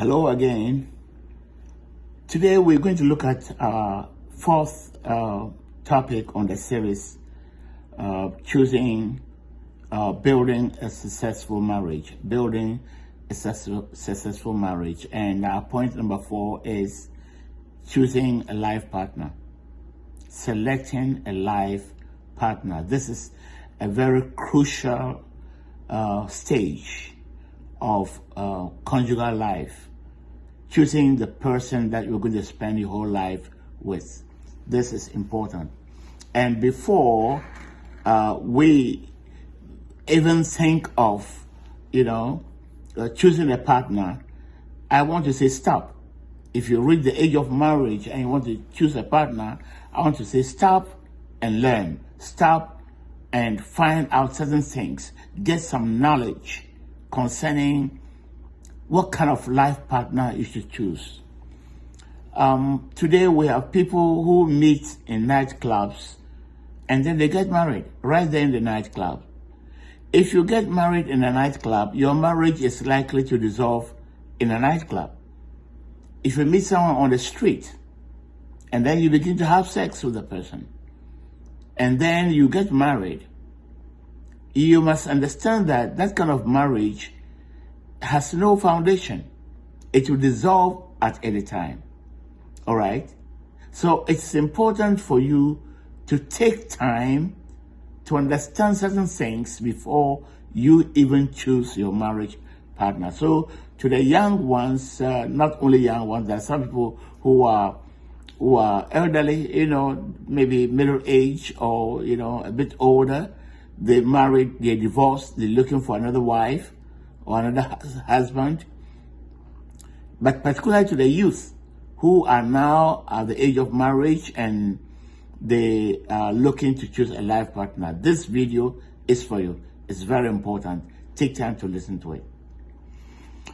Hello again. Today we're going to look at our fourth topic on the series, building a successful marriage. Building a successful marriage. And our point number 4 is choosing a life partner. Selecting a life partner. This is a very crucial stage of conjugal life. Choosing the person that you're going to spend your whole life with. This is important. And before we even think of, choosing a partner, I want to say stop. If you reach the age of marriage and you want to choose a partner, I want to say stop and learn. Stop and find out certain things. Get some knowledge concerning what kind of life partner you should choose. Today we have people who meet in nightclubs and then they get married right there in the nightclub. If you get married in a nightclub, your marriage is likely to dissolve in a nightclub. If you meet someone on the street and then you begin to have sex with the person and then you get married, you must understand that that kind of marriage has no foundation. It will dissolve at any time. All right? So it's important for you to take time to understand certain things before you even choose your marriage partner. So to the young ones, not only young ones, there are some people who are elderly, maybe middle age or, a bit older. They married, they're divorced, they're looking for another wife or another husband. But particularly to the youth who are now at the age of marriage and they are looking to choose a life partner. This video is for you. It's very important. Take time to listen to it.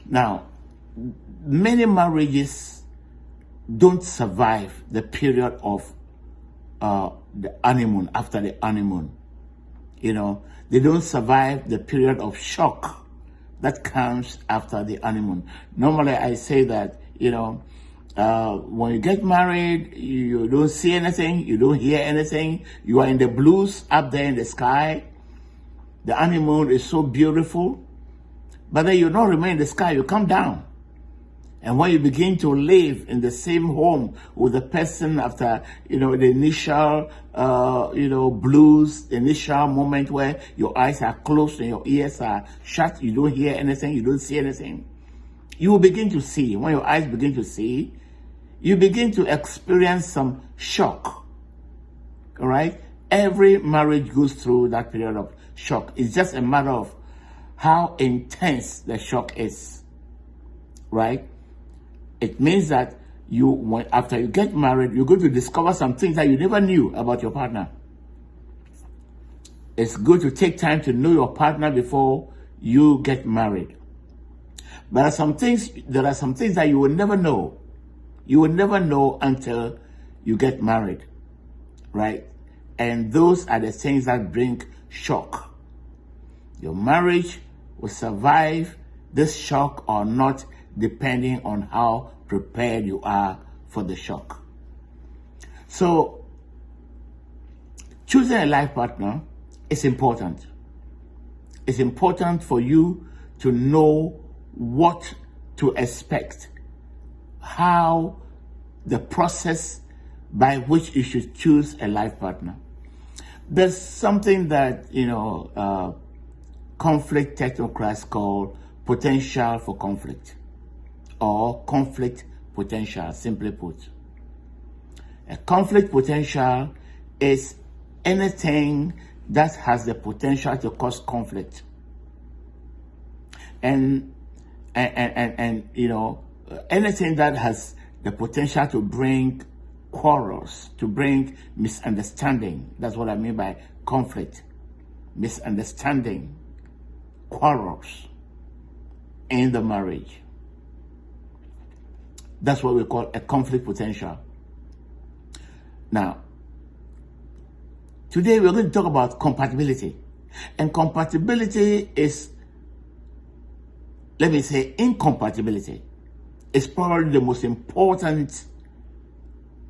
Now, many marriages don't survive the period of the honeymoon, after the honeymoon. They don't survive the period of shock that comes after the honeymoon. Normally, I say that, when you get married, you don't see anything, you don't hear anything, you are in the blues up there in the sky. The honeymoon is so beautiful, but then you don't remain in the sky, you come down. And when you begin to live in the same home with the person after, the initial, blues, the initial moment where your eyes are closed and your ears are shut, you don't hear anything, you don't see anything. You will begin to see. When your eyes begin to see, you begin to experience some shock. All right? Every marriage goes through that period of shock. It's just a matter of how intense the shock is. Right? It means that after you get married, you're going to discover some things that you never knew about your partner. It's good to take time to know your partner before you get married. But there are some things that you will never know. You will never know until you get married, right? And those are the things that bring shock. Your marriage will survive this shock or not, depending on how prepared you are for the shock. So, choosing a life partner is important. It's important for you to know what to expect, how the process by which you should choose a life partner. There's something that, conflict technocrats call potential for conflict, or conflict potential, simply put. A conflict potential is anything that has the potential to cause conflict. And anything that has the potential to bring quarrels, to bring misunderstanding. That's what I mean by conflict. Misunderstanding, quarrels in the marriage. That's what we call a conflict potential. Now, today we're going to talk about compatibility. And compatibility is, let me say, incompatibility. is probably the most important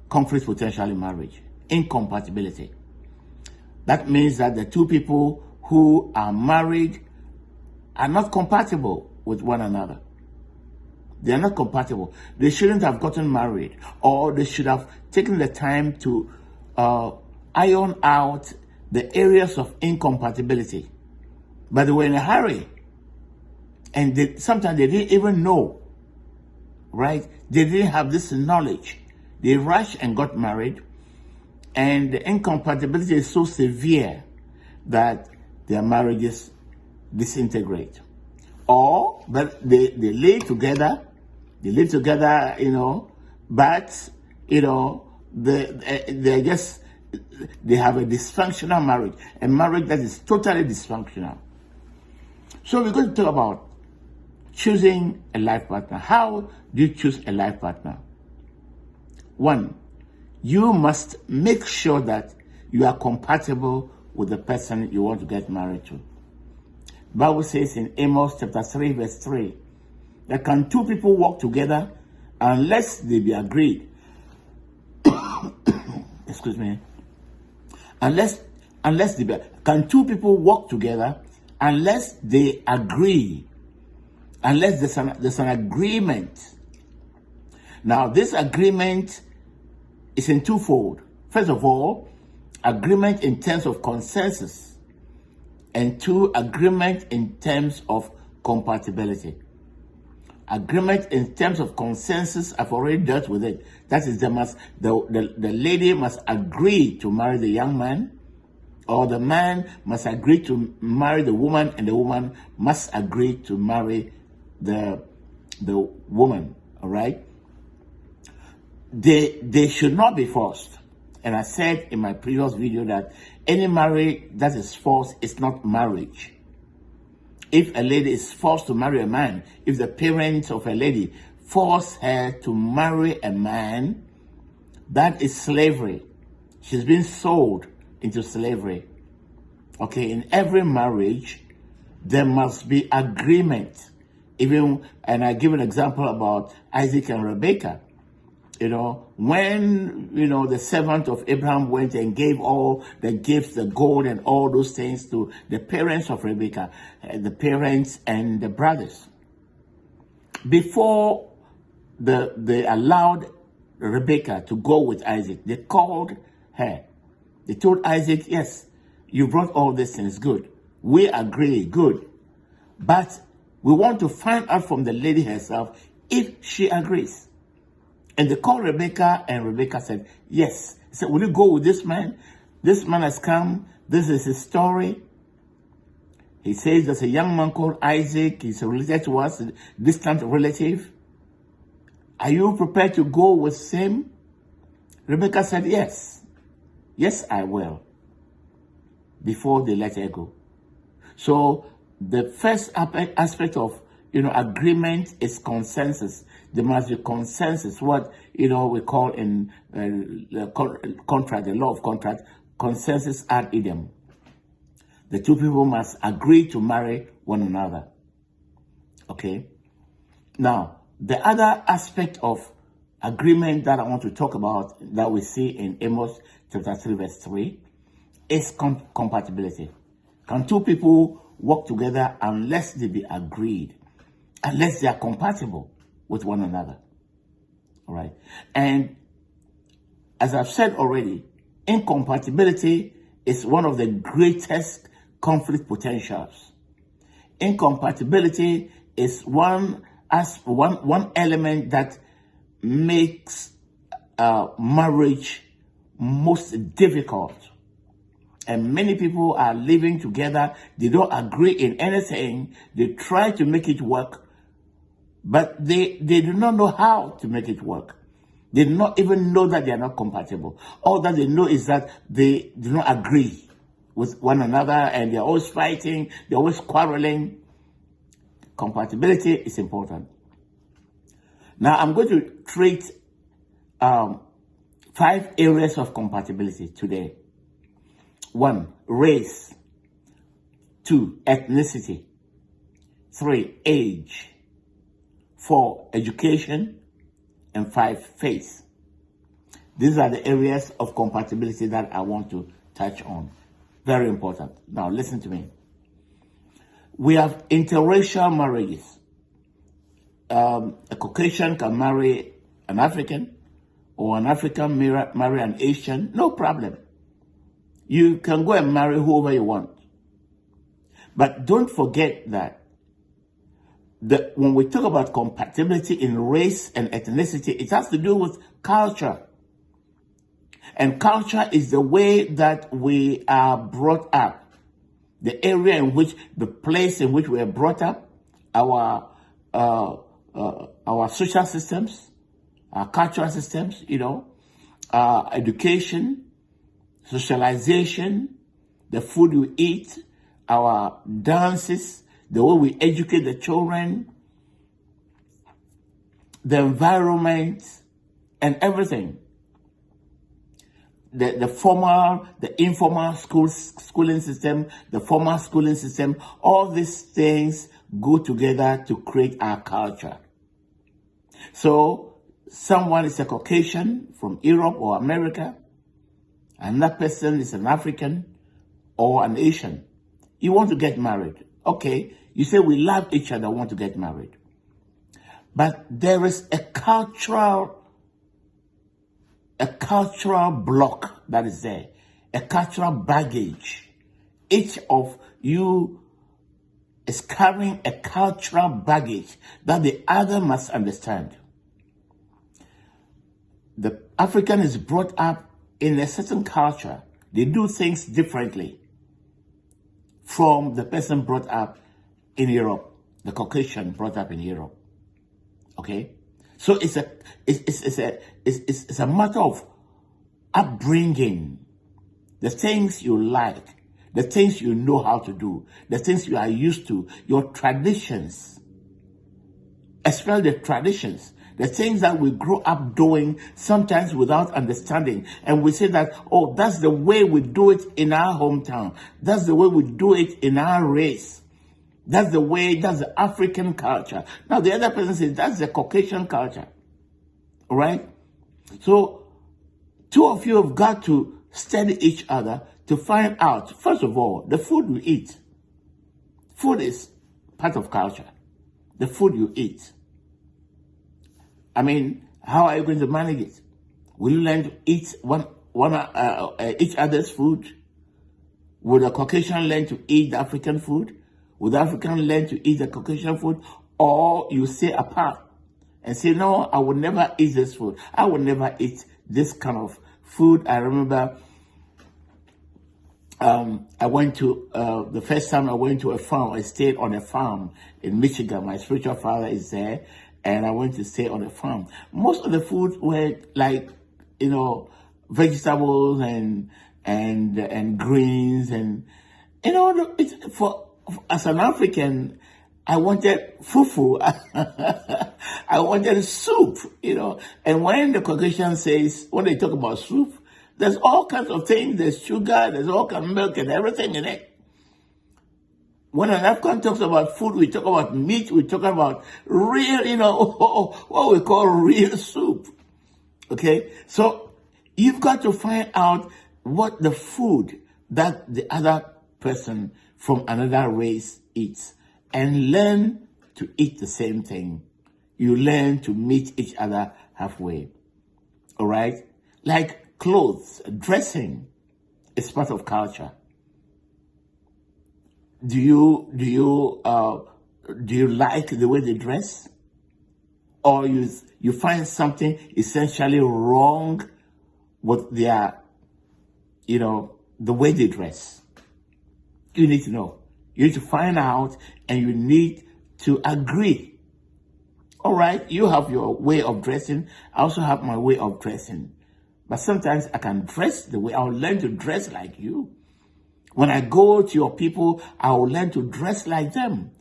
conflict potential in marriage. Incompatibility. That means that the two people who are married are not compatible with one another. They are not compatible. They shouldn't have gotten married, or they should have taken the time to iron out the areas of incompatibility. But they were in a hurry, and sometimes they didn't even know, right? They didn't have this knowledge. They rushed and got married, and the incompatibility is so severe that their marriages disintegrate. Or, but they live together, but, they have a dysfunctional marriage, a marriage that is totally dysfunctional. So we're going to talk about choosing a life partner. How do you choose a life partner? One, you must make sure that you are compatible with the person you want to get married to. The Bible says in Amos chapter 3, verse 3, that can two people walk together unless they be agreed? Excuse me. Can two people walk together unless they agree? Unless there's an agreement. Now, this agreement is in twofold. First of all, agreement in terms of consensus, and two, agreement in terms of compatibility. Agreement in terms of consensus, I've already dealt with it. That is, the lady must agree to marry the young man, or the man must agree to marry the woman, and the woman must agree to marry the woman. All right? They should not be forced. And I said in my previous video that any marriage that is forced is not marriage. If a lady is forced to marry a man, if the parents of a lady force her to marry a man, that is slavery. She's been sold into slavery. Okay, in every marriage, there must be agreement. And I give an example about Isaac and Rebekah. When, the servant of Abraham went and gave all the gifts, the gold and all those things to the parents of Rebekah, the parents and the brothers. Before they allowed Rebekah to go with Isaac, they called her. They told Isaac, yes, you brought all these things, good. We agree, good. But we want to find out from the lady herself if she agrees. And they called Rebekah, and Rebekah said, yes. He said, will you go with this man? This man has come. This is his story. He says there's a young man called Isaac. He's related to us, a distant relative. Are you prepared to go with him? Rebekah said, yes. Yes, I will. Before they let her go. So the first aspect of agreement is consensus. There must be consensus, what we call in the contract, the law of contract, consensus ad idem. The two people must agree to marry one another. Okay? Now, the other aspect of agreement that I want to talk about, that we see in Amos chapter 3, verse 3, is compatibility. Can two people work together unless they be agreed? Unless they are compatible with one another. All right. And as I've said already, incompatibility is one of the greatest conflict potentials. Incompatibility is one element that makes marriage most difficult. And many people are living together. They don't agree in anything. They try to make it work, but they do not know how to make it work. They do not even know that they are not compatible. All that they know is that they do not agree with one another, and they're always fighting, they're always quarreling. Compatibility is important. Now, I'm going to treat 5 areas of compatibility today. 1, race. 2, ethnicity. 3, age. 4, education, and 5, faith. These are the areas of compatibility that I want to touch on. Very important. Now, listen to me. We have interracial marriages. A Caucasian can marry an African, or an African marry an Asian, no problem. You can go and marry whoever you want. But don't forget that when we talk about compatibility in race and ethnicity, it has to do with culture. And culture is the way that we are brought up. The area in which, the place in which we are brought up, our social systems, our cultural systems, education, socialization, the food we eat, our dances, the way we educate the children, the environment, and everything. The formal, the informal schooling system, the formal schooling system, all these things go together to create our culture. So someone is a Caucasian from Europe or America, another person is an African or an Asian. You want to get married. Okay, you say we love each other, want to get married. But there is a cultural block that is there, a cultural baggage. Each of you is carrying a cultural baggage that the other must understand. The African is brought up in a certain culture. They do things differently from the person brought up in Europe, the Caucasian brought up in Europe. Okay? So it's a matter of upbringing, the things you like, the things you know how to do, the things you are used to, your traditions, especially the traditions, the things that we grow up doing, sometimes without understanding. And we say that, oh, that's the way we do it in our hometown. That's the way we do it in our race. That's the African culture. Now, the other person says, that's the Caucasian culture. All right? So, two of you have got to study each other to find out, first of all, the food we eat. Food is part of culture. The food you eat. I mean, how are you going to manage it? Will you learn to eat each other's food? Would a Caucasian learn to eat the African food? Would the African learn to eat the Caucasian food? Or you stay apart and say, no, I will never eat this food. I will never eat this kind of food. I remember I went to, the first time I went to a farm, I stayed on a farm in Michigan. My spiritual father is there. And I went to stay on a farm. Most of the food were like, vegetables and greens and, as an African, I wanted fufu. I wanted soup, And when the Caucasian says, when they talk about soup, there's all kinds of things. There's sugar, there's all kinds of milk and everything in it. When an African talks about food, we talk about meat, we talk about real, what we call real soup. Okay? So you've got to find out what the food that the other person from another race eats and learn to eat the same thing. You learn to meet each other halfway. All right? Like clothes, dressing is part of culture. Do you like the way they dress? Or you find something essentially wrong with their, the way they dress? You need to know. You need to find out and you need to agree. All right, you have your way of dressing. I also have my way of dressing. But sometimes I can dress the way, I'll learn to dress like you. When I go to your people, I will learn to dress like them.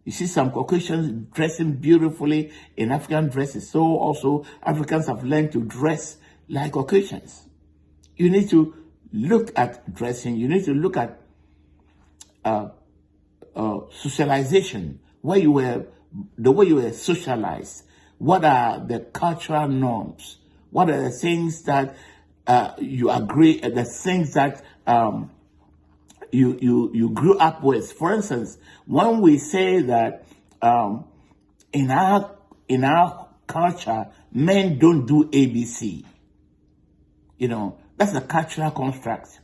You see some Caucasians dressing beautifully in African dresses. So also Africans have learned to dress like Caucasians. You need to look at dressing. You need to look at socialization, where you were the way you were socialized. What are the cultural norms? What are the things that you agree, the things that you grew up with? For instance, when we say that in our culture, men don't do ABC, that's a cultural construct.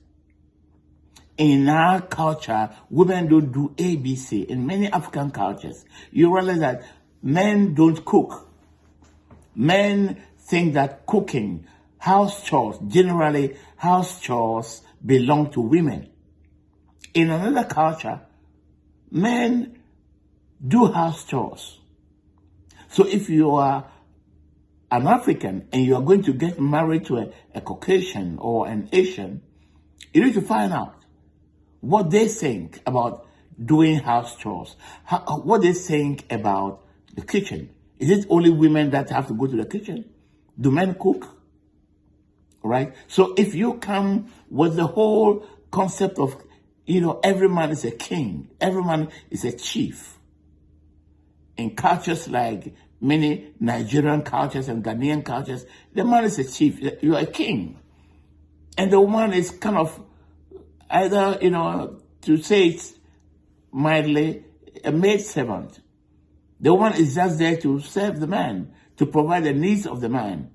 In our culture, women don't do ABC. In many African cultures, you realize that men don't cook. Men think that cooking, generally house chores belong to women. In another culture, men do house chores. So if you are an African and you are going to get married to a Caucasian or an Asian, you need to find out what they think about doing house chores, what they think about the kitchen. Is it only women that have to go to the kitchen? Do men cook? Right? So if you come with the whole concept of, every man is a king, every man is a chief. In cultures like many Nigerian cultures and Ghanaian cultures, the man is a chief, you are a king. And the woman is kind of either, to say it mildly, a maid servant. The woman is just there to serve the man, to provide the needs of the man.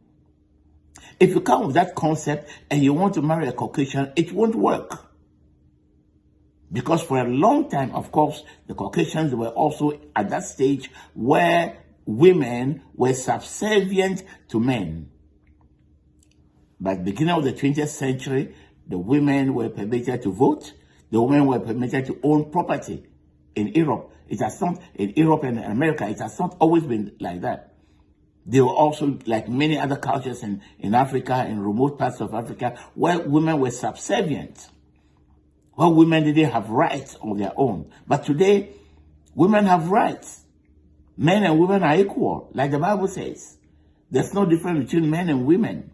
If you come with that concept and you want to marry a Caucasian, it won't work. Because for a long time, of course, the Caucasians were also at that stage where women were subservient to men. By the beginning of the 20th century, the women were permitted to vote. The women were permitted to own property. In Europe, in Europe and America, it has not always been like that. There were also, like many other cultures in Africa, in remote parts of Africa, where women were subservient, where women didn't have rights of their own. But today, women have rights. Men and women are equal, like the Bible says. There's no difference between men and women.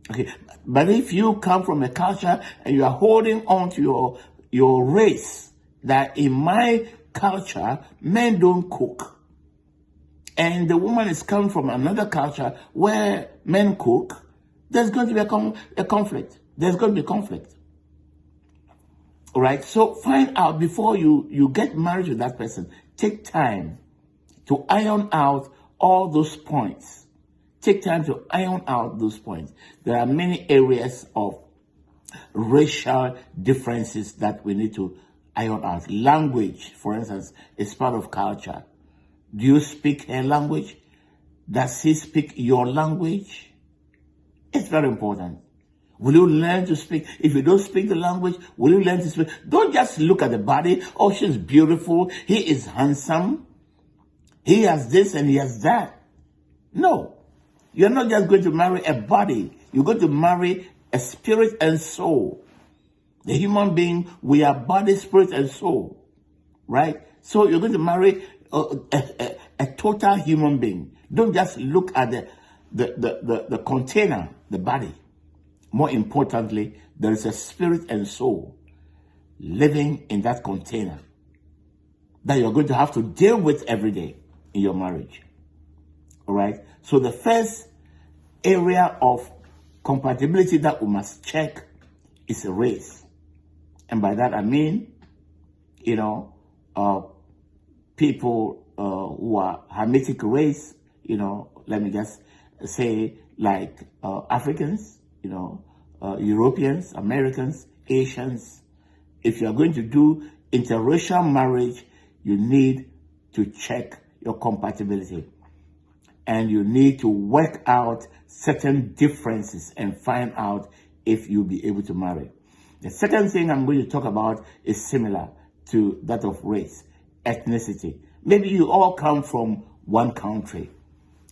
Okay, but if you come from a culture and you are holding on to your race, that in my culture, men don't cook, and the woman is coming from another culture where men cook, there's going to be a conflict. There's going to be conflict. All right, so find out before you get married to that person. Take time to iron out all those points. Take time to iron out those points. There are many areas of racial differences that we need to iron out. Language, for instance, is part of culture. Do you speak her language? Does he speak your language? It's very important. Will you learn to speak? If you don't speak the language, will you learn to speak? Don't just look at the body. Oh, she's beautiful. He is handsome. He has this and he has that. No. You're not just going to marry a body. You're going to marry a spirit and soul. The human being, we are body, spirit, and soul. Right? So you're going to marry a total human being. Don't just look at the container, the body. More importantly, there is a spirit and soul living in that container that you're going to have to deal with every day in your marriage. All right? So the first area of compatibility that we must check is a race. And by that I mean, people who are Hamitic race, let me just say like Africans, Europeans, Americans, Asians. If you are going to do interracial marriage, you need to check your compatibility. And you need to work out certain differences and find out if you'll be able to marry. The second thing I'm going to talk about is similar to that of race, ethnicity. Maybe you all come from one country,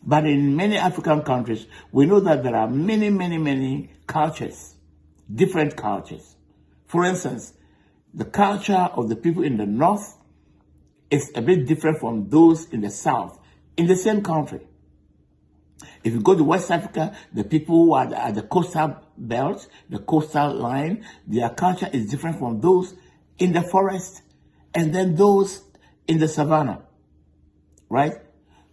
but in many African countries, we know that there are many, many, many cultures, different cultures. For instance, the culture of the people in the north is a bit different from those in the south in the same country. If you go to West Africa, the people who are at the coastal belt, the coastal line, their culture is different from those in the forest and then those in the savannah, right?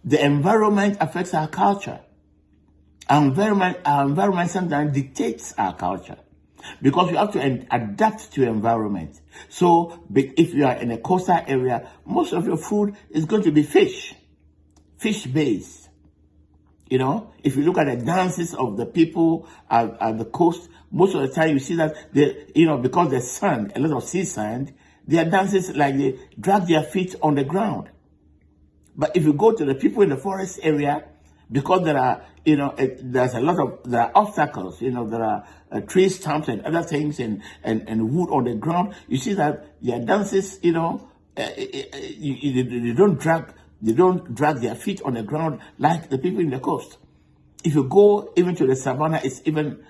The environment affects our culture. Our environment sometimes dictates our culture because you have to adapt to your environment. So if you are in a coastal area, most of your food is going to be fish-based. You know, if you look at the dances of the people at the coast, most of the time you see that because there's sand, a lot of sea sand, their dances like they drag their feet on the ground. But if you go to the people in the forest area, because there are, there are obstacles, there are tree stumps and other things and wood on the ground, you see that their dances, they don't drag their feet on the ground like the people in the coast. If you go even to the savannah, it's even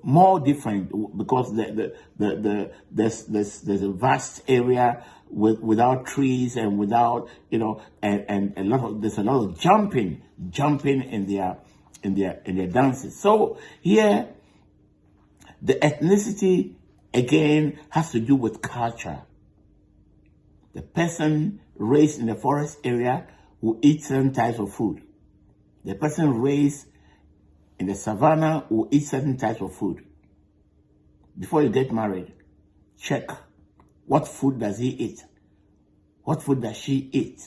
more different because there's a vast area without trees and without and there's a lot of jumping in their dances. So here the ethnicity again has to do with culture. The person raised in the forest area will eat certain types of food. The person raised in the savannah will eat certain types of food. Before you get married, check what food does he eat? What food does she eat?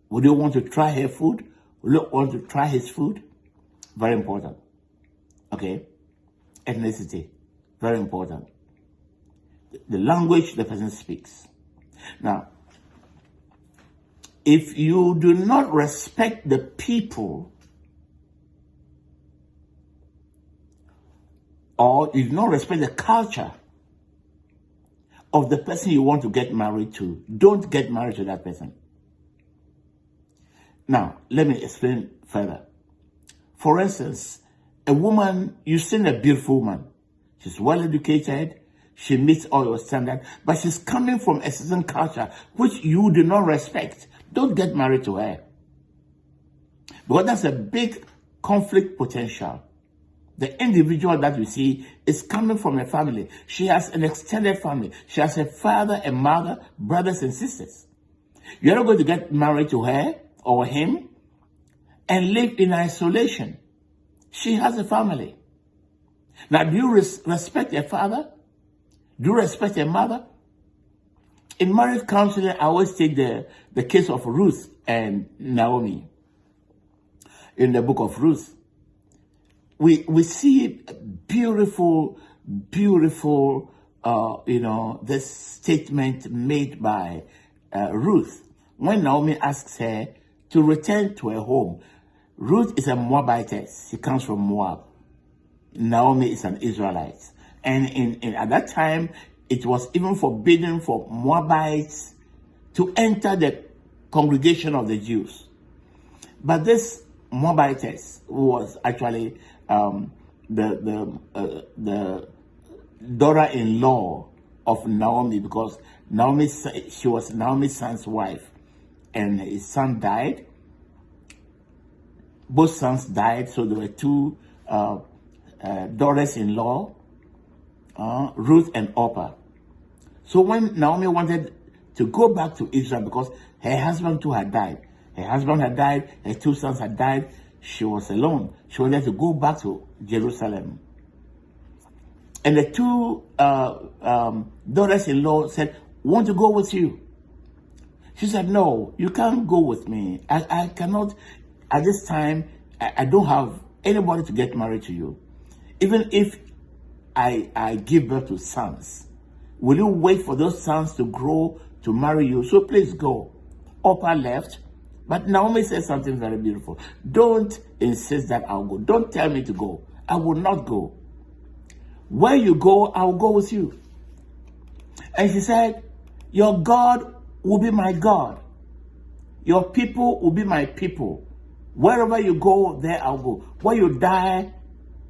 Would you want to try her food? Would you want to try his food? Very important. Okay? Ethnicity, very important. The language the person speaks. Now, if you do not respect the people, or you do not respect the culture of the person you want to get married to, don't get married to that person. Now, let me explain further. For instance, a woman, you've seen a beautiful woman. She's well educated. She meets all your standards, but she's coming from a certain culture which you do not respect. Don't get married to her. Because that's a big conflict potential. The individual that you see is coming from a family. She has an extended family. She has a father, a mother, brothers and sisters. You're not going to get married to her or him and live in isolation. She has a family. Now, do you respect your father? Do you respect your mother? In marriage counseling, I always take the case of Ruth and Naomi. In the book of Ruth, we see beautiful, this statement made by Ruth when Naomi asks her to return to her home. Ruth is a Moabitess. She comes from Moab. Naomi is an Israelite. And at that time, it was even forbidden for Moabites to enter the congregation of the Jews. But this Moabitess was actually the daughter-in-law of Naomi, because she was Naomi's son's wife, and his son died. Both sons died, so there were two daughters-in-law, Ruth and Orpah. So when Naomi wanted to go back to Israel, because her husband too had died, her two sons had died, she was alone. She wanted to go back to Jerusalem. And the two daughters-in-law said, "Want to go with you?" She said, "No, you can't go with me. I cannot, at this time, I don't have anybody to get married to you. Even if I give birth to sons, will you wait for those sons to grow to marry you? So please go." Orpah left, but Naomi said something very beautiful. "Don't insist that I'll go. Don't tell me to go. I will not go. Where you go, I'll go with you." And she said, "Your God will be my God. Your people will be my people. Wherever you go, there I'll go. Where you die,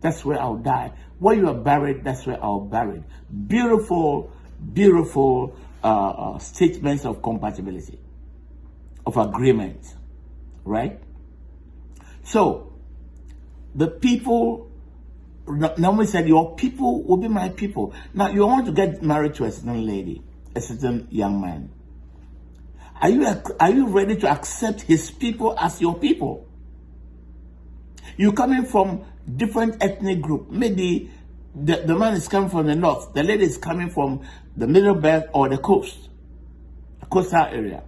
that's where I'll die. Where you are buried, that's where I'll buried." Beautiful, beautiful statements of compatibility, of agreement, right? So, the people, Naomi said, "Your people will be my people." Now, you want to get married to a certain lady, a certain young man. Are you ready to accept his people as your people? You're coming from different ethnic group. Maybe the man is coming from the north, the lady is coming from the middle belt or the coastal area.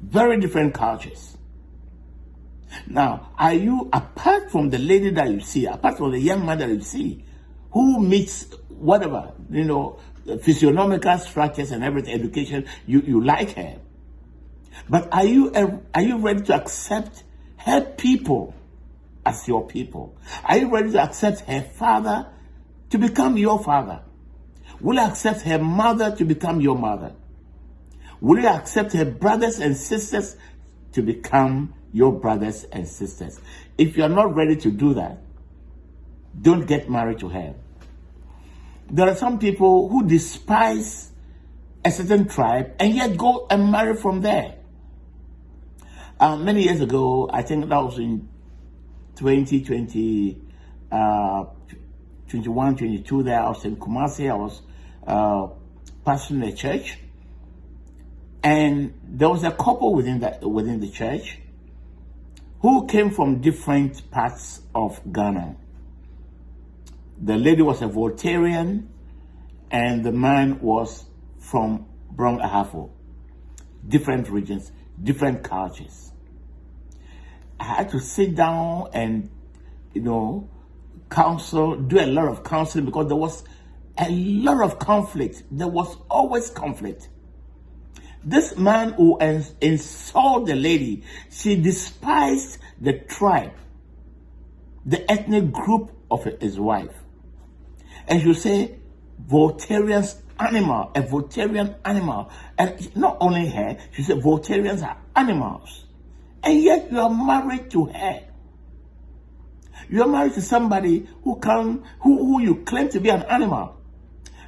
Very different cultures. Now, are you, apart from the lady that you see, apart from the young man that you see, who meets whatever, physiognomical structures and everything, education, you like her. But are you ready to accept her people as your people? Are you ready to accept her father to become your father? Will you accept her mother to become your mother? Will you accept her brothers and sisters to become your brothers and sisters? If you're not ready to do that, don't get married to her. There are some people who despise a certain tribe and yet go and marry from there. Many years ago, I think that was in 2020, 21, 22 there, I was in Kumasi, I was pastoring a church. And there was a couple within the church who came from different parts of Ghana. The lady was a Voltarian, and the man was from Brong Ahafo. Different regions, different cultures. I had to sit down and, counsel, do a lot of counseling, because there was a lot of conflict. There was always conflict. This man who insulted the lady, she despised the tribe, the ethnic group of his wife. And she would say, Voltarians animal, a Voltarian animal. And not only her, she said Voltarians are animals. And yet you are married to her. You are married to somebody who you claim to be an animal.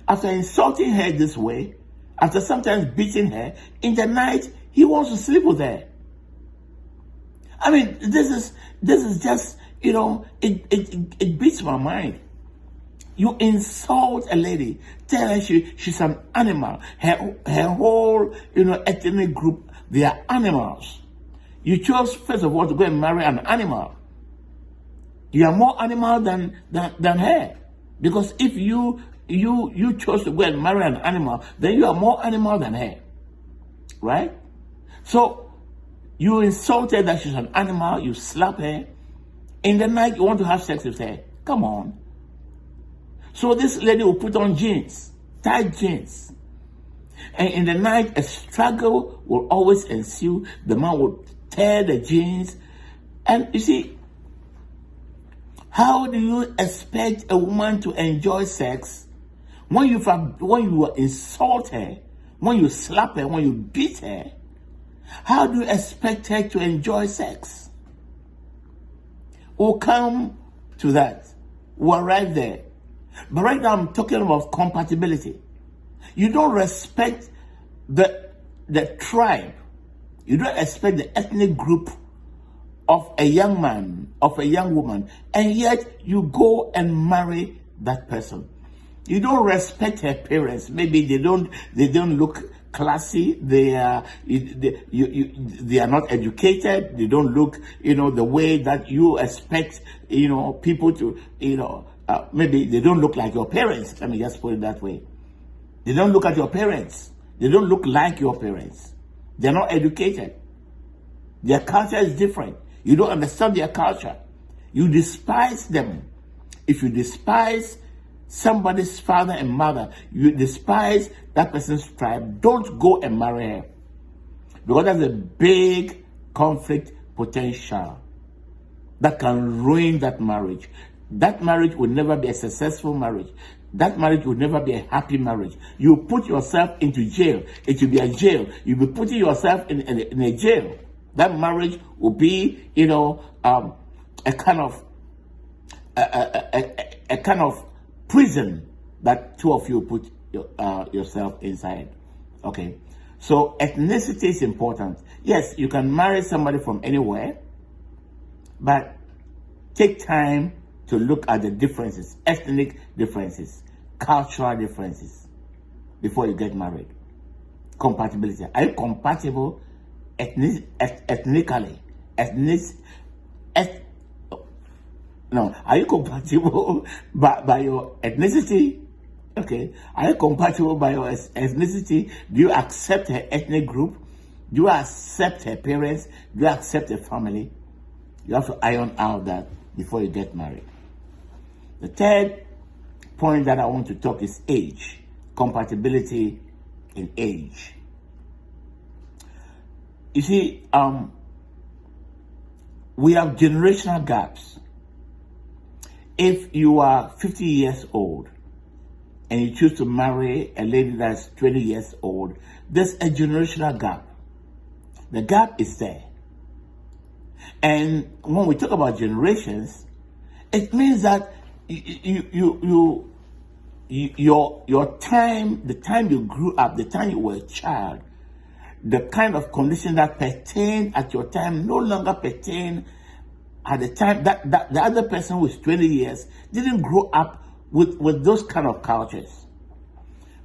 After insulting her this way, after sometimes beating her, in the night, he wants to sleep with her. I mean, this is just, it beats my mind. You insult a lady, tell her she's an animal. Her whole, ethnic group, they are animals. You chose, first of all, to go and marry an animal. You are more animal than her. Because if you chose to go and marry an animal, then you are more animal than her. Right? So, you insulted that she's an animal, you slap her. In the night, you want to have sex with her. Come on. So this lady will put on jeans, tight jeans. And in the night, a struggle will always ensue. The man will tear the jeans. And you see, how do you expect a woman to enjoy sex when you insult her, when you slap her, when you beat her? How do you expect her to enjoy sex? We'll come to that. We're right there. But right now I'm talking about compatibility. You don't respect the tribe. You don't expect the ethnic group of a young man, of a young woman, and yet you go and marry that person. You don't respect her parents. Maybe they don't look classy. They are not educated. They don't look, the way that you expect, people to, maybe they don't look like your parents. Let me just put it that way. They don't look at your parents. They don't look like your parents. They're not educated. Their culture is different. You don't understand their culture. You despise them. If you despise somebody's father and mother, you despise that person's tribe, don't go and marry her. Because that's a big conflict potential that can ruin that marriage. That marriage will never be a successful marriage. That marriage will never be a happy marriage. You put yourself into jail. It will be a jail. You'll be putting yourself in a jail. That marriage will be, a kind of prison that two of you put yourself inside. Okay, so ethnicity is important. Yes, you can marry somebody from anywhere, but take time to look at the differences, ethnic differences, cultural differences, before you get married. compatibility. Are you compatible ethnically? No, are you compatible by your ethnicity? Okay. Are you compatible by your ethnicity? Do you accept her ethnic group? Do you accept her parents? Do you accept her family? You have to iron out that before you get married. The third point that I want to talk is age. Compatibility in age. You see, we have generational gaps. If you are 50 years old and you choose to marry a lady that's 20 years old, there's a generational gap. The gap is there. And when we talk about generations, it means that your time, the time you grew up, the time you were a child, the kind of condition that pertained at your time no longer pertain at the time that the other person who is 20 years didn't grow up with those kind of cultures.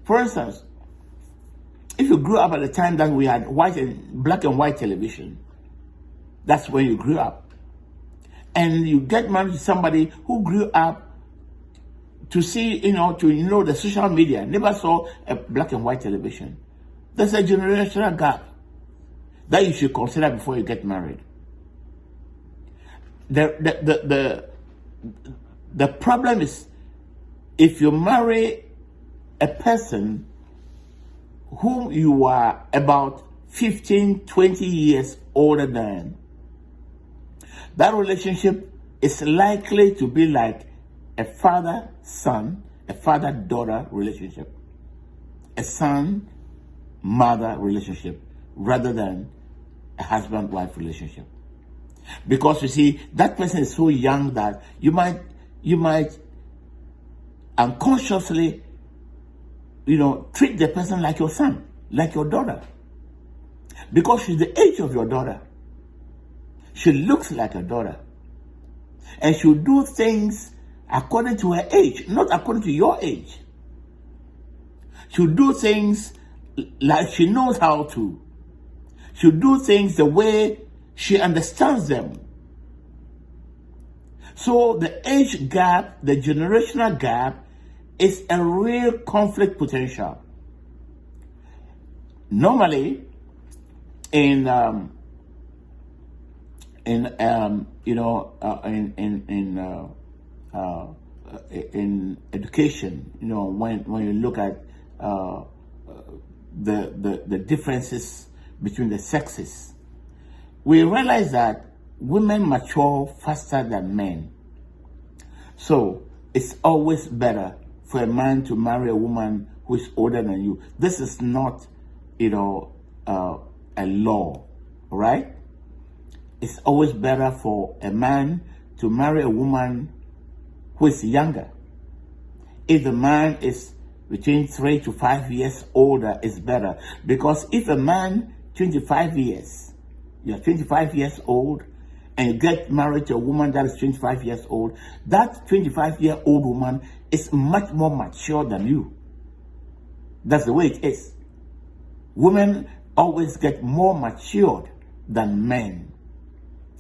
For instance, if you grew up at the time that we had black and white television, that's when you grew up. And you get married to somebody who grew up to see, the social media, never saw a black and white television. There's a generational gap that you should consider before you get married. The problem is, if you marry a person whom you are about 15, 20 years older than, that relationship is likely to be like a father-son, a father-daughter relationship, a son-mother relationship, rather than a husband-wife relationship. Because you see, that person is so young that you might unconsciously, treat the person like your son, like your daughter. Because she's the age of your daughter. She looks like a daughter. And she'll do things according to her age, not according to your age. She'll do things like she knows how to. She'll do things the way she understands them. So the age gap, the generational gap, is a real conflict potential. Normally, in education, when you look at the differences between the sexes, we realize that women mature faster than men. So it's always better for a man to marry a woman who is older than you. This is not, a law, right? It's always better for a man to marry a woman who is younger. If the man is between 3 to 5 years older, it's better. Because if a man, 25 years, you're 25 years old, and you get married to a woman that is 25 years old, that 25-year-old woman is much more mature than you. That's the way it is. Women always get more matured than men,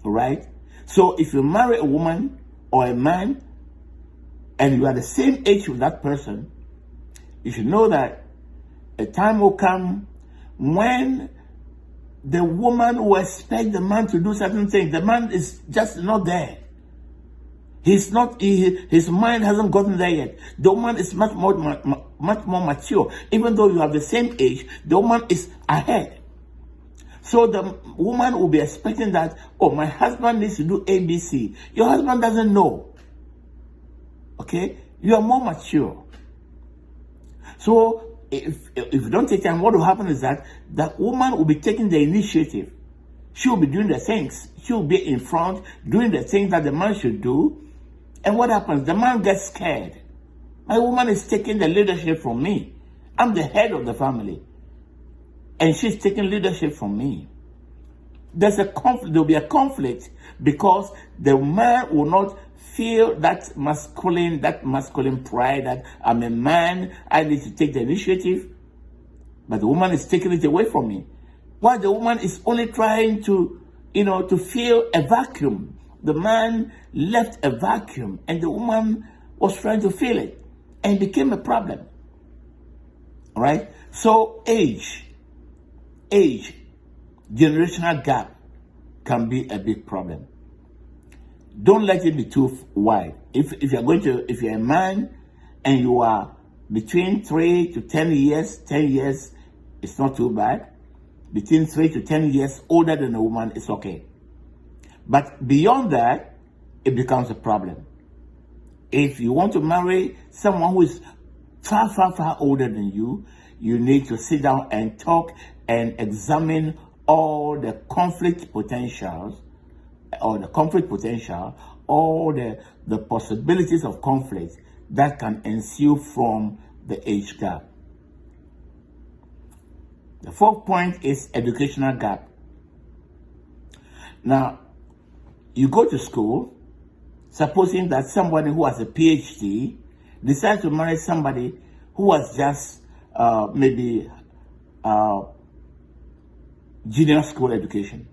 right? So if you marry a woman or a man and you are the same age with that person, you should know that a time will come when the woman will expect the man to do certain things. The man is just not there. His mind hasn't gotten there yet. The woman is much more mature. Even though you have the same age, the woman is ahead. So the woman will be expecting that, my husband needs to do ABC. Your husband doesn't know. Okay? You are more mature. So if you don't take time, what will happen is that the woman will be taking the initiative. She will be doing the things. She will be in front, doing the things that the man should do. And what happens? The man gets scared. My woman is taking the leadership from me. I'm the head of the family. And she's taking leadership from me. There's a conflict. There'll be a conflict because the man will not feel that masculine pride that I'm a man, I need to take the initiative. but the woman is taking it away from me. While the woman is only trying to, to fill a vacuum. The man left a vacuum and the woman was trying to fill it and it became a problem. All right? So age, generational gap can be a big problem. Don't let it be too wide. If you're a man and you are between 3 to 10 years, 10 years, it's not too bad. Between 3 to 10 years older than a woman, it's okay. But beyond that, it becomes a problem. If you want to marry someone who is far, far, far older than you, you need to sit down and talk and examine all the conflict potentials, all the possibilities of conflict that can ensue from the age gap. The fourth point is educational gap. Now, you go to school, supposing that somebody who has a PhD decides to marry somebody who has just maybe junior school education.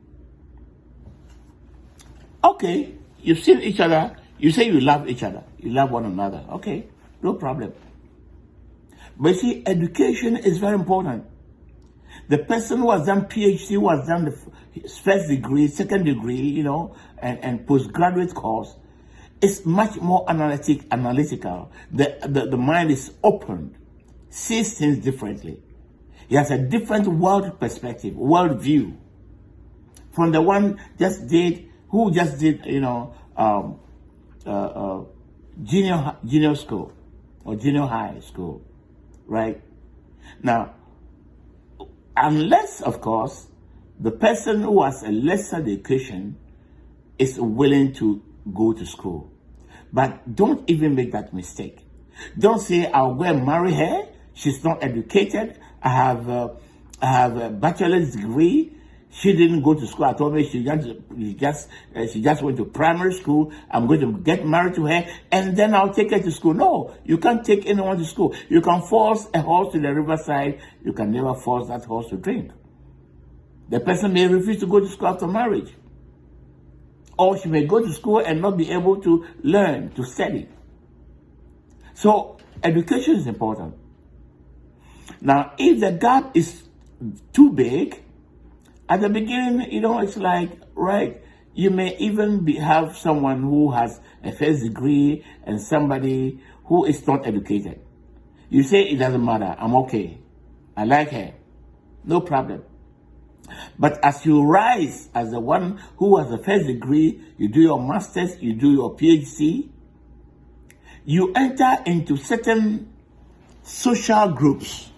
Okay, you've seen each other, you say you love each other, you love one another. Okay, no problem. But see, education is very important. The person who has done PhD, who has done the first degree, second degree, and postgraduate course, is much more analytical. The mind is open, sees things differently. He has a different world perspective, world view, from the one who just did junior school or junior high school, right? Now, unless, of course, the person who has a lesser education is willing to go to school. But don't even make that mistake. Don't say, I'll go and marry her. She's not educated. I have a bachelor's degree. She didn't go to school. I told her she just went to primary school. I'm going to get married to her, and then I'll take her to school. No, you can't take anyone to school. You can force a horse to the riverside. You can never force that horse to drink. The person may refuse to go to school after marriage. Or she may go to school and not be able to learn, to study. So education is important. Now, if the gap is too big, at the beginning, it's like, right, you may even have someone who has a first degree and somebody who is not educated. You say, it doesn't matter, I'm okay. I like her. No problem. But as you rise as the one who has a first degree, you do your master's, you do your PhD, you enter into certain social groups.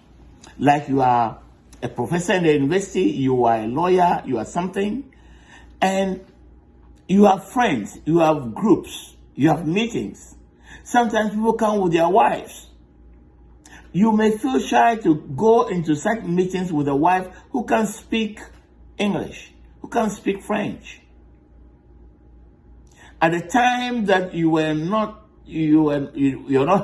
Like you are a professor in the university, you are a lawyer, you are something, and you have friends, you have groups, you have meetings. Sometimes people come with their wives. You may feel shy to go into such meetings with a wife who can speak English, who can speak French. At the time that you're not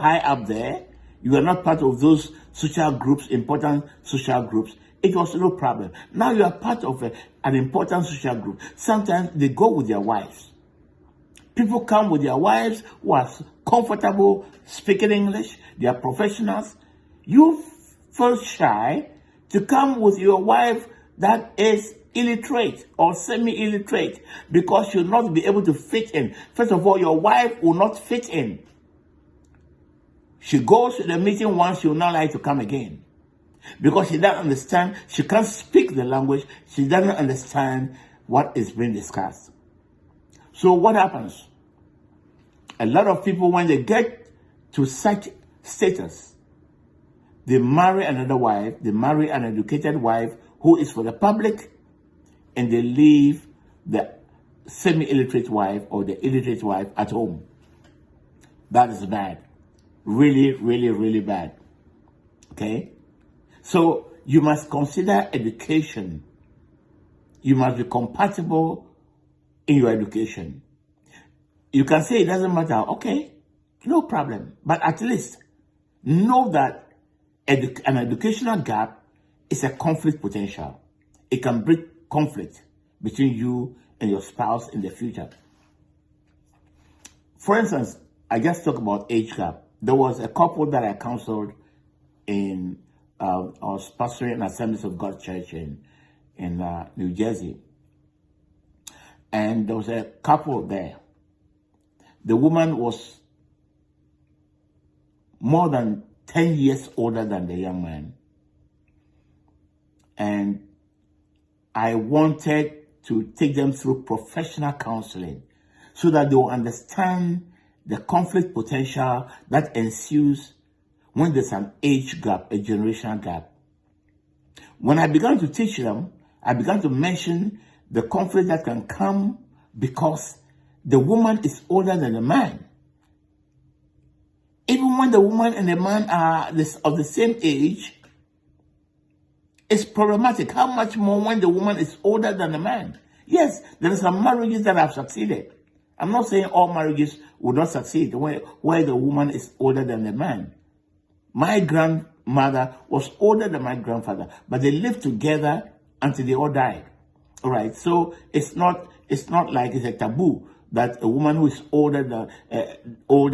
high up there, you are not part of those social groups, important social groups, it was no problem. Now you are part of an important social group. Sometimes they go with their wives. People come with their wives who are comfortable speaking English, they are professionals. You feel shy to come with your wife that is illiterate or semi-illiterate because you'll not be able to fit in. First of all, your wife will not fit in. She goes to the meeting once, she will not like to come again. Because she doesn't understand, she can't speak the language, she doesn't understand what is being discussed. So what happens? A lot of people, when they get to such status, they marry another wife, they marry an educated wife who is for the public, and they leave the semi-illiterate wife or the illiterate wife at home. That is bad. Really, really, really bad. Okay? So you must consider education. You must be compatible in your education. You can say it doesn't matter. Okay, no problem. But at least know that an educational gap is a conflict potential. It can bring conflict between you and your spouse in the future. For instance, I just talked about age gap. There was a couple that I counseled in, I was pastoring an Assemblies of God church in New Jersey. And there was a couple there. The woman was more than 10 years older than the young man. And I wanted to take them through professional counseling so that they will understand the conflict potential that ensues when there's an age gap, a generational gap. When I began to teach them, I began to mention the conflict that can come because the woman is older than the man. Even when the woman and the man are of the same age, it's problematic. How much more when the woman is older than the man? Yes, there are some marriages that have succeeded. I'm not saying all marriages will not succeed where the woman is older than the man. My grandmother was older than my grandfather, but they lived together until they all died. All right, so it's not like it's a taboo that a woman who is older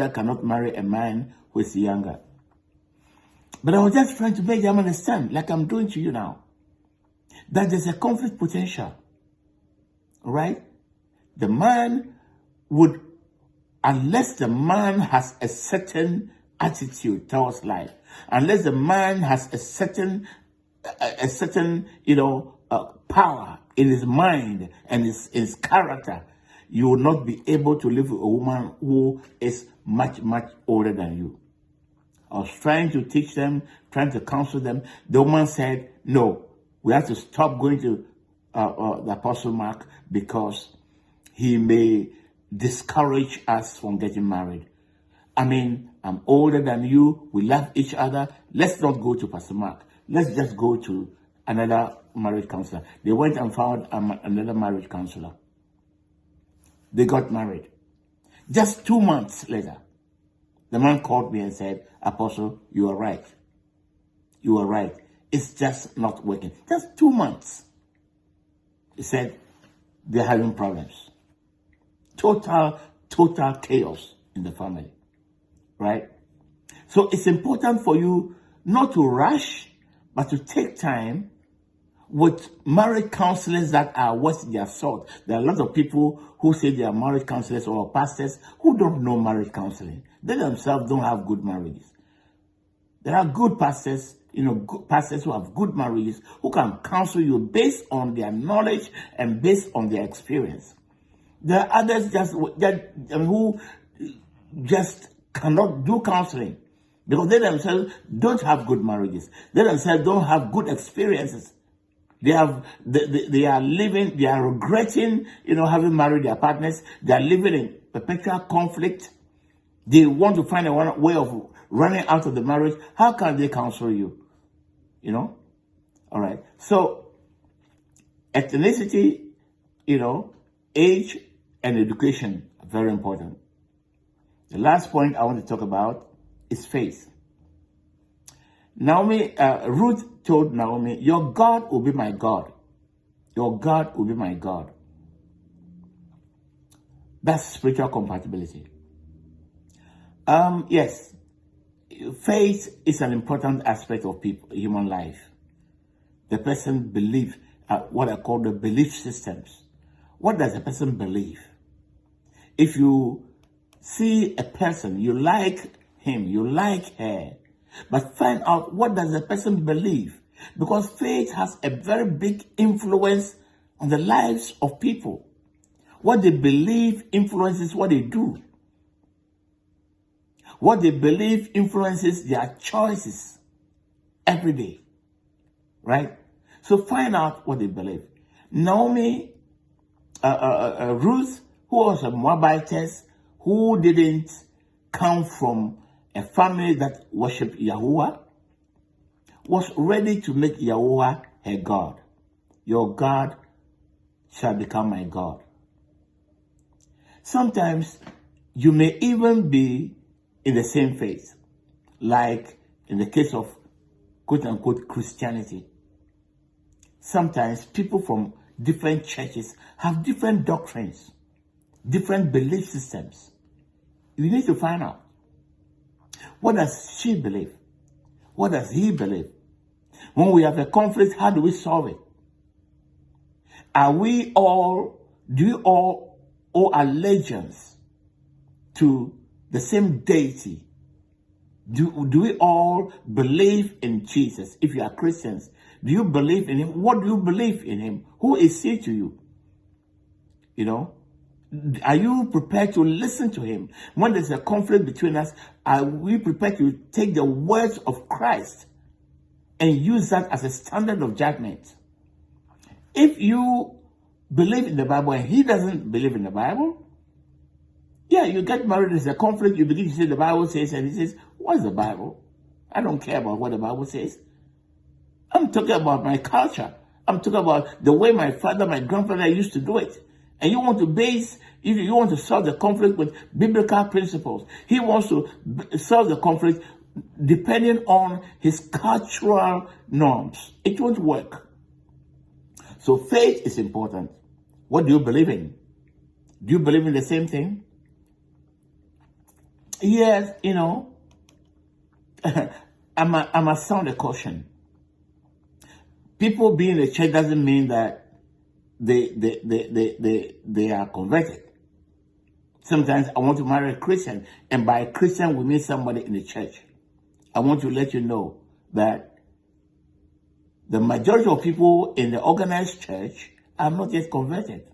cannot marry a man who is younger. But I was just trying to make them understand, like I'm doing to you now, that there's a conflict potential. All right? The man would, unless the man has a certain attitude towards life, unless the man has a certain power in his mind and his character, you will not be able to live with a woman who is much, much older than you. I was trying to teach them, trying to counsel them. The woman said, no, we have to stop going to the Apostle Mark because he may discourage us from getting married. I mean, I'm older than you. We love each other. Let's not go to Pastor Mark. Let's just go to another marriage counselor. They went and found another marriage counselor. They got married. Just 2 months later, the man called me and said, Apostle, you are right. You are right. It's just not working. Just 2 months. He said, they're having problems. Total chaos in the family. Right? So it's important for you not to rush, but to take time with marriage counselors that are worth their salt. There are a lot of people who say they are marriage counselors or pastors who don't know marriage counseling. They themselves don't have good marriages. There are good pastors, pastors who have good marriages who can counsel you based on their knowledge and based on their experience. There are others who just cannot do counseling because they themselves don't have good marriages. They themselves don't have good experiences. They are regretting, having married their partners. They are living in perpetual conflict. They want to find a way of running out of the marriage. How can they counsel you? All right. So, ethnicity, age and education are very important. The last point I want to talk about is faith. Ruth told Naomi, your God will be my God. Your God will be my God. That's spiritual compatibility. Yes, faith is an important aspect of human life. The person believes what I call the belief systems. What does a person believe? If you see a person, you like him, you like her, but find out what does the person believe. Because faith has a very big influence on the lives of people. What they believe influences what they do. What they believe influences their choices every day. Right? So find out what they believe. Ruth, who was a Moabitess, who didn't come from a family that worshipped Yahuwah, was ready to make Yahuwah her God. Your God shall become my God. Sometimes you may even be in the same faith, like in the case of quote-unquote Christianity. sometimes people from different churches have different doctrines, different belief systems. You need to find out. What does she believe? What does he believe? When we have a conflict, how do we solve it? Do we all owe allegiance to the same deity? Do we all believe in Jesus? If you are Christians, do you believe in him? What do you believe in him? Who is he to you? You know? Are you prepared to listen to him? When there's a conflict between us, are we prepared to take the words of Christ and use that as a standard of judgment? If you believe in the Bible and he doesn't believe in the Bible, yeah, you get married, there's a conflict, you begin to say the Bible says, and he says, what's the Bible? I don't care about what the Bible says. I'm talking about my culture. I'm talking about the way my father, my grandfather used to do it. And you want to solve the conflict with biblical principles. He wants to solve the conflict depending on his cultural norms. It won't work. So faith is important. What do you believe in? Do you believe in the same thing? Yes, I must sound a caution. People being in the church doesn't mean that they are converted. Sometimes I want to marry a Christian, and by a Christian we mean somebody in the church. I want to let you know that the majority of people in the organized church are not yet converted.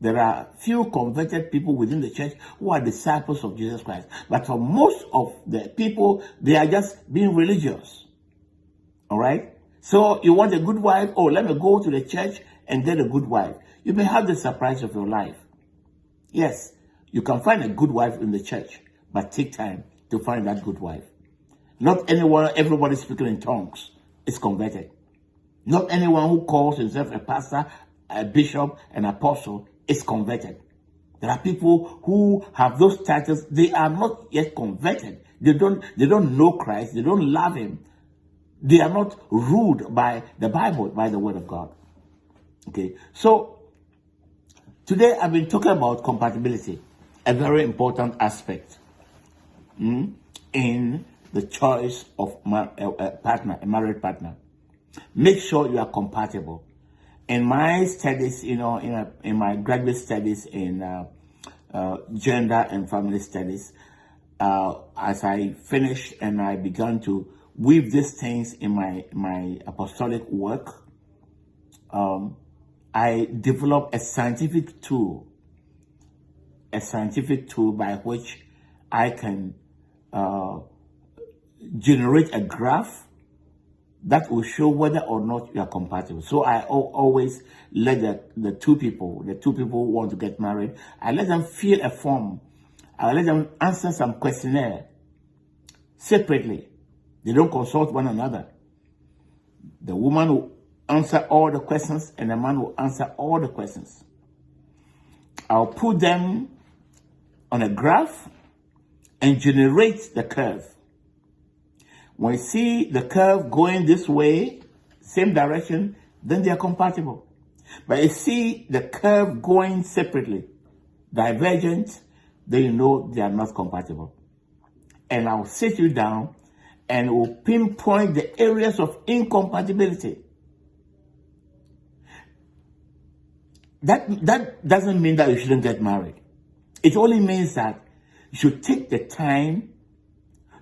There are few converted people within the church who are disciples of Jesus Christ. But for most of the people, they are just being religious. All right? So you want a good wife? Oh, let me go to the church and get a good wife. You may have the surprise of your life. Yes, you can find a good wife in the church, but take time to find that good wife. Not everybody speaking in tongues is converted. Not anyone who calls himself a pastor, a bishop, an apostle is converted. There are people who have those titles, they are not yet converted. They don't know Christ, they don't love him. They are not ruled by the Bible, by the word of God. Okay, so today I've been talking about compatibility, a very important aspect in the choice of a married partner. Make sure you are compatible. In my studies, in my graduate studies in gender and family studies, as I finished and I began to weave these things in my apostolic work, I developed a scientific tool by which I can generate a graph that will show whether or not you are compatible. So I always let the two people who want to get married, I let them fill a form. I let them answer some questionnaire separately. They don't consult one another. The woman will answer all the questions and the man will answer all the questions. I'll put them on a graph and generate the curve. When you see the curve going this way, same direction, then they are compatible. But you see the curve going separately, divergent, then you know they are not compatible. And I'll sit you down and will pinpoint the areas of incompatibility. That doesn't mean that you shouldn't get married. It only means that you should take the time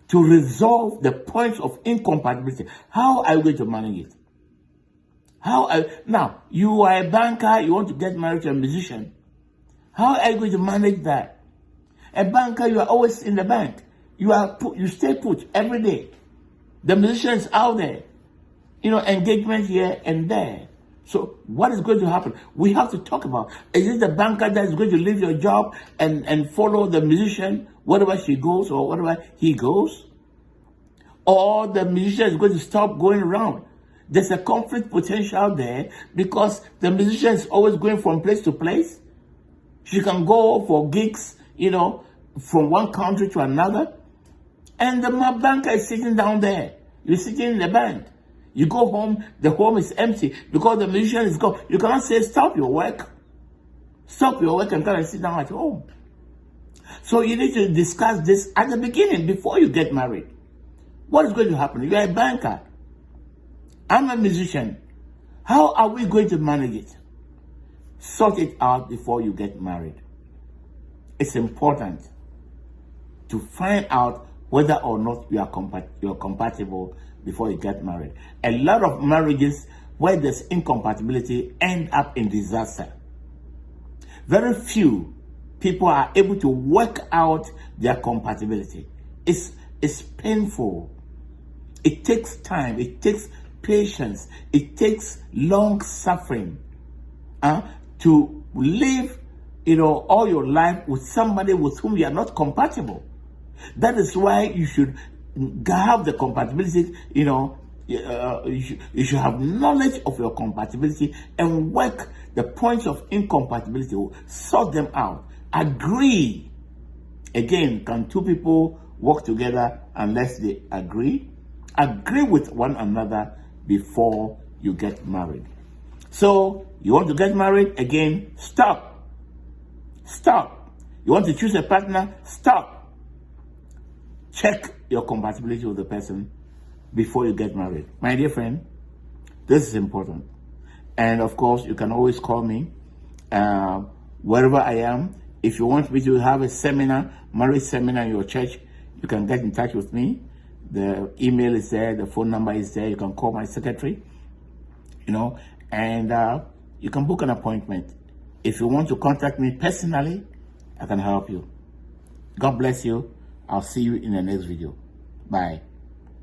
to resolve the points of incompatibility. How are you going to manage it? Now, you are a banker, you want to get married to a musician. How are you going to manage that? A banker, you are always in the bank. You stay put every day. The musician is out there. Engagement here and there. So what is going to happen? We have to talk about, is it the banker that is going to leave your job and follow the musician wherever she goes or wherever he goes? Or the musician is going to stop going around? There's a conflict potential there because the musician is always going from place to place. She can go for gigs, from one country to another. And the banker is sitting down there. You're sitting in the bank. You go home, the home is empty because the musician is gone. You cannot say, stop your work. Stop your work and come and sit down at home. So you need to discuss this at the beginning before you get married. What is going to happen? You are a banker. I'm a musician. How are we going to manage it? Sort it out before you get married. It's important to find out whether or not you're compatible before you get married. A lot of marriages where there's incompatibility end up in disaster. Very few people are able to work out their compatibility. It's painful. It takes time. It takes patience. It takes long suffering to live, all your life with somebody with whom you are not compatible. That is why you should have the compatibility, you should have knowledge of your compatibility and work the points of incompatibility, sort them out, agree. Again, can two people work together unless they agree? Agree with one another before you get married. So, you want to get married? Again, stop. Stop. You want to choose a partner? Stop. Check your compatibility with the person before you get married. My dear friend, this is important. And of course, you can always call me wherever I am. If you want me to have a seminar, marriage seminar in your church, you can get in touch with me. The email is there, the phone number is there. You can call my secretary, and you can book an appointment. If you want to contact me personally, I can help you. God bless you. I'll see you in the next video. Bye.